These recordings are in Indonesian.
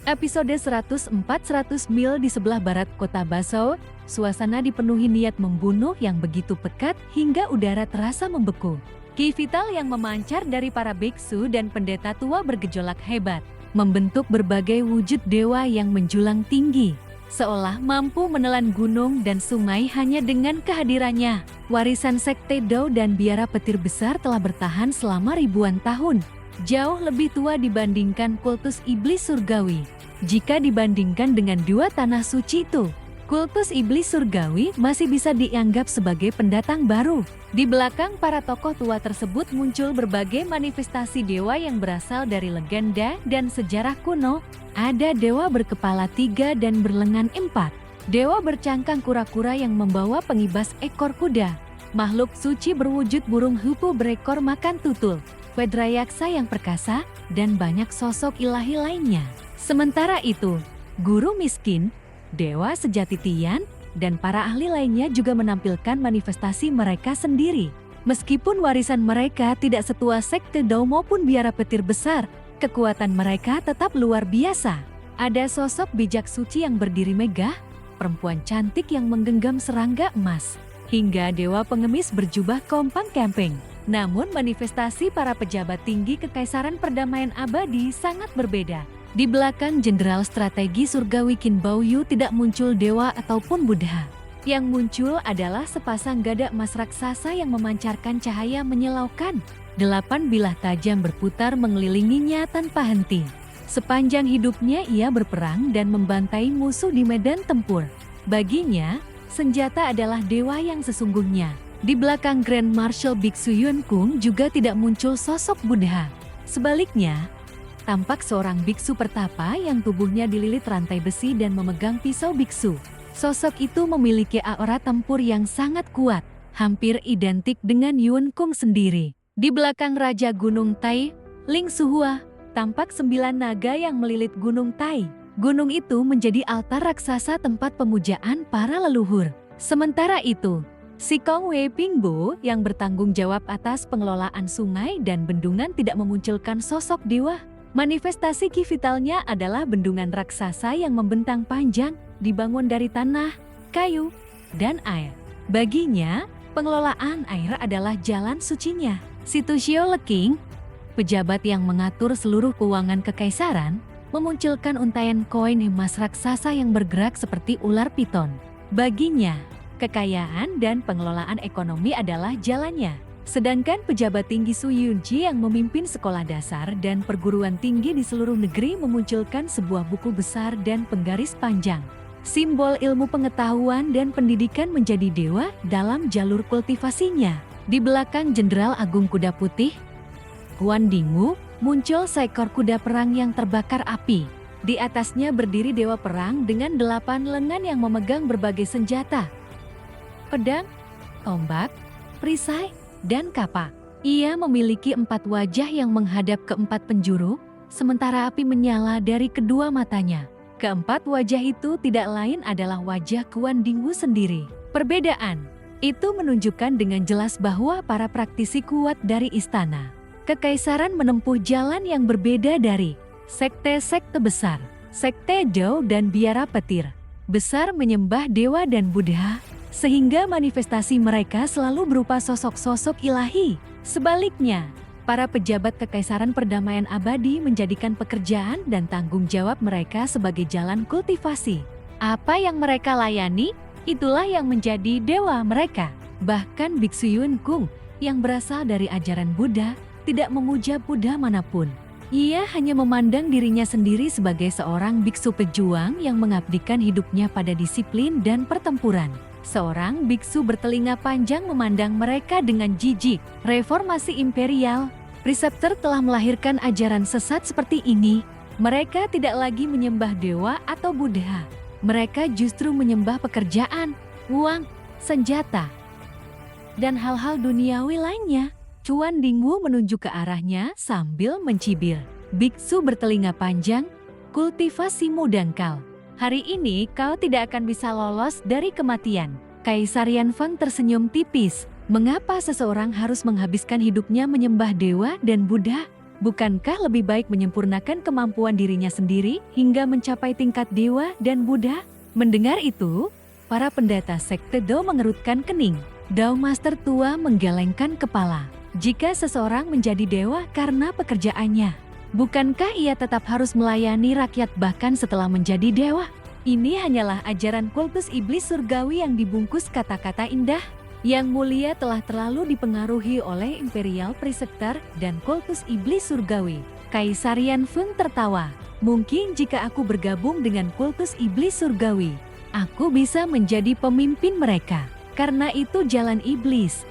Episode 104-100 mil di sebelah barat kota Basau, suasana dipenuhi niat membunuh yang begitu pekat hingga udara terasa membeku. Ki vital yang memancar dari para biksu dan pendeta tua bergejolak hebat, membentuk berbagai wujud dewa yang menjulang tinggi, seolah mampu menelan gunung dan sungai hanya dengan kehadirannya. Warisan sekte Dao dan biara petir besar telah bertahan selama ribuan tahun, jauh lebih tua dibandingkan kultus iblis surgawi. Jika dibandingkan dengan dua tanah suci itu, kultus iblis surgawi masih bisa dianggap sebagai pendatang baru. Di belakang para tokoh tua tersebut muncul berbagai manifestasi dewa yang berasal dari legenda dan sejarah kuno. Ada dewa berkepala 3 dan berlengan 4, dewa bercangkang kura-kura yang membawa pengibas ekor kuda, makhluk suci berwujud burung hupu berekor makan tutul, Vedrayaksa yang perkasa, dan banyak sosok ilahi lainnya. Sementara itu, guru miskin, dewa sejati Tian, dan para ahli lainnya juga menampilkan manifestasi mereka sendiri. Meskipun warisan mereka tidak setua sekte Dao maupun biara petir besar, kekuatan mereka tetap luar biasa. Ada sosok bijak suci yang berdiri megah, perempuan cantik yang menggenggam serangga emas, hingga dewa pengemis berjubah kompang camping. Namun manifestasi para pejabat tinggi Kekaisaran Perdamaian Abadi sangat berbeda. Di belakang Jenderal Strategi Surgawi Qin Baoyu tidak muncul dewa ataupun Buddha. Yang muncul adalah sepasang gada emas raksasa yang memancarkan cahaya menyilaukan. 8 bilah tajam berputar mengelilinginya tanpa henti. Sepanjang hidupnya ia berperang dan membantai musuh di medan tempur. Baginya, senjata adalah dewa yang sesungguhnya. Di belakang Grand Marshal Biksu Yun Kung juga tidak muncul sosok Buddha. Sebaliknya, tampak seorang biksu pertapa yang tubuhnya dililit rantai besi dan memegang pisau biksu. Sosok itu memiliki aura tempur yang sangat kuat, hampir identik dengan Yun Kung sendiri. Di belakang Raja Gunung Tai, Ling Suhua, tampak 9 naga yang melilit Gunung Tai. Gunung itu menjadi altar raksasa tempat pemujaan para leluhur. Sementara itu, si Kong Wei Pingbo yang bertanggung jawab atas pengelolaan sungai dan bendungan tidak memunculkan sosok dewa. Manifestasi ki vitalnya adalah bendungan raksasa yang membentang panjang, dibangun dari tanah, kayu, dan air. Baginya, pengelolaan air adalah jalan sucinya. Si Tushio Leking, pejabat yang mengatur seluruh keuangan kekaisaran, memunculkan untaian koin emas raksasa yang bergerak seperti ular piton. Baginya, kekayaan dan pengelolaan ekonomi adalah jalannya. Sedangkan pejabat tinggi Su Yunji yang memimpin sekolah dasar dan perguruan tinggi di seluruh negeri memunculkan sebuah buku besar dan penggaris panjang. Simbol ilmu pengetahuan dan pendidikan menjadi dewa dalam jalur kultivasinya. Di belakang Jenderal Agung Kuda Putih, Huan Dingwu, muncul seekor kuda perang yang terbakar api. Di atasnya berdiri dewa perang dengan 8 lengan yang memegang berbagai senjata. Pedang, tombak, perisai, dan kapak. Ia memiliki 4 wajah yang menghadap ke 4 penjuru, sementara api menyala dari kedua matanya. Keempat wajah itu tidak lain adalah wajah Huan Dingwu sendiri. Perbedaan itu menunjukkan dengan jelas bahwa para praktisi kuat dari istana Kekaisaran menempuh jalan yang berbeda dari sekte-sekte besar. Sekte Dao dan biara petir besar menyembah dewa dan Buddha, sehingga manifestasi mereka selalu berupa sosok-sosok ilahi. Sebaliknya, para pejabat Kekaisaran Perdamaian Abadi menjadikan pekerjaan dan tanggung jawab mereka sebagai jalan kultivasi. Apa yang mereka layani, itulah yang menjadi dewa mereka. Bahkan Biksu Yun Kung yang berasal dari ajaran Buddha tidak memuja Buddha manapun. Ia hanya memandang dirinya sendiri sebagai seorang biksu pejuang yang mengabdikan hidupnya pada disiplin dan pertempuran. Seorang biksu bertelinga panjang memandang mereka dengan jijik. Reformasi imperial, Preceptor telah melahirkan ajaran sesat seperti ini. Mereka tidak lagi menyembah dewa atau Buddha. Mereka justru menyembah pekerjaan, uang, senjata, dan hal-hal duniawi lainnya. Huan Dingwu menunjuk ke arahnya sambil mencibir. Biksu bertelinga panjang, kultivasimu dangkal. Hari ini kau tidak akan bisa lolos dari kematian. Kaisar Yanfeng tersenyum tipis. Mengapa seseorang harus menghabiskan hidupnya menyembah dewa dan Buddha? Bukankah lebih baik menyempurnakan kemampuan dirinya sendiri hingga mencapai tingkat dewa dan Buddha? Mendengar itu, para pendeta sekte Dao mengerutkan kening. Dao Master tua menggelengkan kepala. Jika seseorang menjadi dewa karena pekerjaannya, bukankah ia tetap harus melayani rakyat bahkan setelah menjadi dewa? Ini hanyalah ajaran kultus iblis surgawi yang dibungkus kata-kata indah. Yang mulia telah terlalu dipengaruhi oleh imperial preceptor dan kultus iblis surgawi. Kaisar Yan Feng tertawa. Mungkin jika aku bergabung dengan kultus iblis surgawi, aku bisa menjadi pemimpin mereka. Karena itu jalan iblis,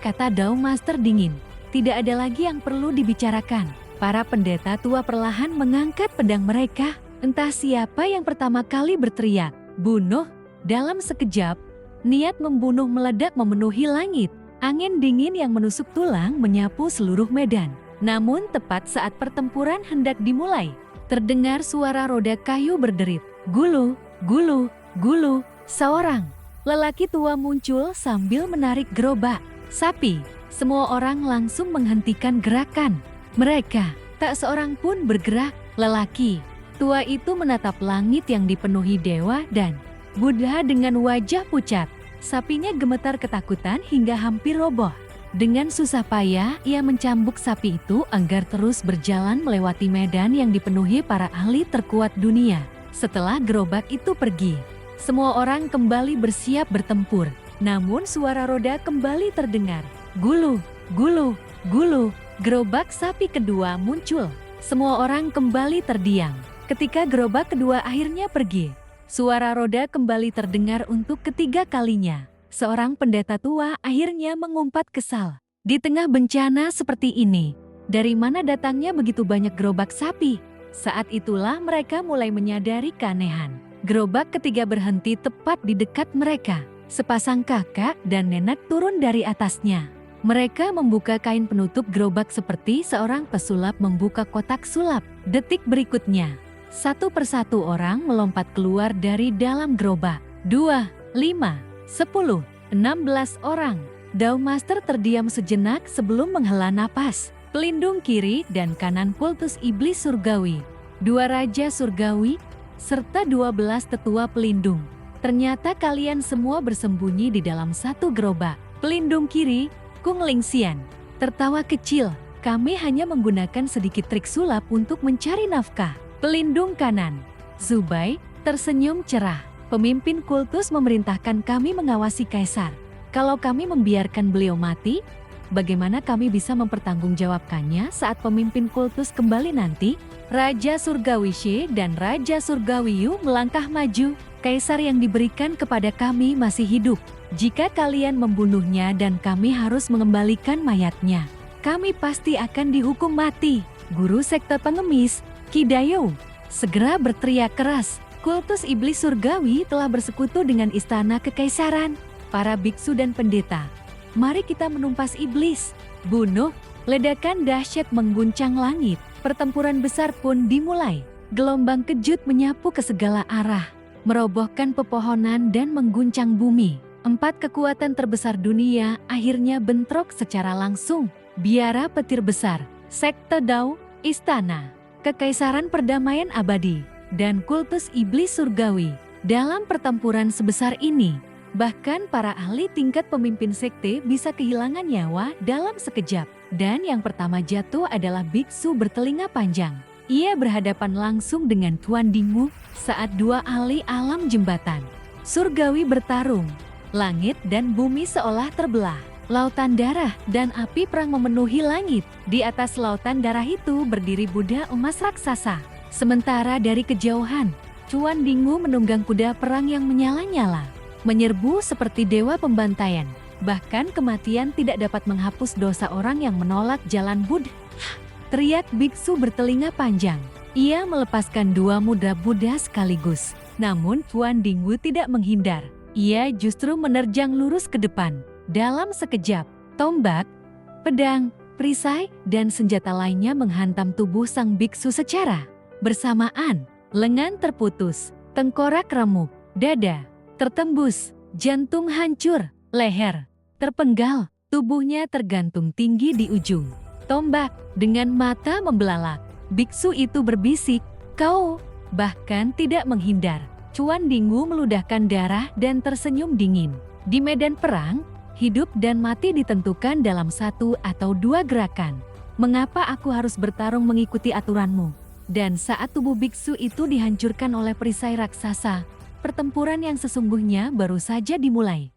kata Dao Master dingin. Tidak ada lagi yang perlu dibicarakan. Para pendeta tua perlahan mengangkat pedang mereka. Entah siapa yang pertama kali berteriak, "Bunuh!" Dalam sekejap, niat membunuh meledak memenuhi langit. Angin dingin yang menusuk tulang menyapu seluruh medan. Namun tepat saat pertempuran hendak dimulai, terdengar suara roda kayu berderit. Gulu, gulu, gulu. Seorang lelaki tua muncul sambil menarik gerobak sapi. Semua orang langsung menghentikan gerakan mereka. Tak seorang pun bergerak. Lelaki tua itu menatap langit yang dipenuhi dewa dan Buddha dengan wajah pucat. Sapinya gemetar ketakutan hingga hampir roboh. Dengan susah payah, ia mencambuk sapi itu agar terus berjalan melewati medan yang dipenuhi para ahli terkuat dunia. Setelah gerobak itu pergi, semua orang kembali bersiap bertempur. Namun suara roda kembali terdengar. Gulu, gulu, gulu. Gerobak sapi kedua muncul. Semua orang kembali terdiam. Ketika gerobak kedua akhirnya pergi, suara roda kembali terdengar untuk ketiga kalinya. Seorang pendeta tua akhirnya mengumpat kesal. Di tengah bencana seperti ini, dari mana datangnya begitu banyak gerobak sapi? Saat itulah mereka mulai menyadari keanehan. Gerobak ketiga berhenti tepat di dekat mereka. Sepasang kakak dan nenek turun dari atasnya. Mereka membuka kain penutup gerobak seperti seorang pesulap membuka kotak sulap. Detik berikutnya, satu persatu orang melompat keluar dari dalam gerobak. 2, 5, 10, 16 orang. Dao Master terdiam sejenak sebelum menghela napas. Pelindung kiri dan kanan kultus iblis surgawi, 2 raja surgawi, serta 12 tetua pelindung. Ternyata kalian semua bersembunyi di dalam satu gerobak. Pelindung kiri, Kung Lingxian, tertawa kecil. Kami hanya menggunakan sedikit trik sulap untuk mencari nafkah. Pelindung kanan, Zubai, tersenyum cerah. Pemimpin kultus memerintahkan kami mengawasi kaisar. Kalau kami membiarkan beliau mati, bagaimana kami bisa mempertanggungjawabkannya saat pemimpin kultus kembali nanti? Raja Surgawi She dan Raja Surgawi Yu melangkah maju. Kaisar yang diberikan kepada kami masih hidup. Jika kalian membunuhnya dan kami harus mengembalikan mayatnya, kami pasti akan dihukum mati. Guru sekte pengemis, Kidayo, segera berteriak keras. Kultus iblis surgawi telah bersekutu dengan istana kekaisaran. Para biksu dan pendeta, mari kita menumpas iblis. Bunuh. Ledakan dahsyat mengguncang langit. Pertempuran besar pun dimulai. Gelombang kejut menyapu ke segala arah, merobohkan pepohonan dan mengguncang bumi. 4 kekuatan terbesar dunia akhirnya bentrok secara langsung. Biara petir besar, sekte Dao, istana, kekaisaran perdamaian abadi, dan kultus iblis surgawi. Dalam pertempuran sebesar ini, bahkan para ahli tingkat pemimpin sekte bisa kehilangan nyawa dalam sekejap. Dan yang pertama jatuh adalah biksu bertelinga panjang. Ia berhadapan langsung dengan Tuan Dingwu saat 2 ahli alam jembatan surgawi bertarung. Langit dan bumi seolah terbelah. Lautan darah dan api perang memenuhi langit. Di atas lautan darah itu berdiri Buddha emas raksasa. Sementara dari kejauhan, Tuan Dingwu menunggang kuda perang yang menyala-nyala, menyerbu seperti dewa pembantaian. Bahkan kematian tidak dapat menghapus dosa orang yang menolak jalan Buddha. Teriak biksu bertelinga panjang. Ia melepaskan 2 mudra Buddha sekaligus. Namun Tuan Dingwu tidak menghindar. Ia justru menerjang lurus ke depan. Dalam sekejap, tombak, pedang, perisai, dan senjata lainnya menghantam tubuh sang biksu secara bersamaan. Lengan terputus, tengkorak remuk, dada tertembus, jantung hancur, leher terpenggal, tubuhnya tergantung tinggi di ujung tombak. Dengan mata membelalak, biksu itu berbisik, "Kau!" Bahkan tidak menghindar. Cuan Dingu meludahkan darah dan tersenyum dingin. Di medan perang, hidup dan mati ditentukan dalam 1 atau 2 gerakan. Mengapa aku harus bertarung mengikuti aturanmu? Dan saat tubuh biksu itu dihancurkan oleh perisai raksasa, pertempuran yang sesungguhnya baru saja dimulai.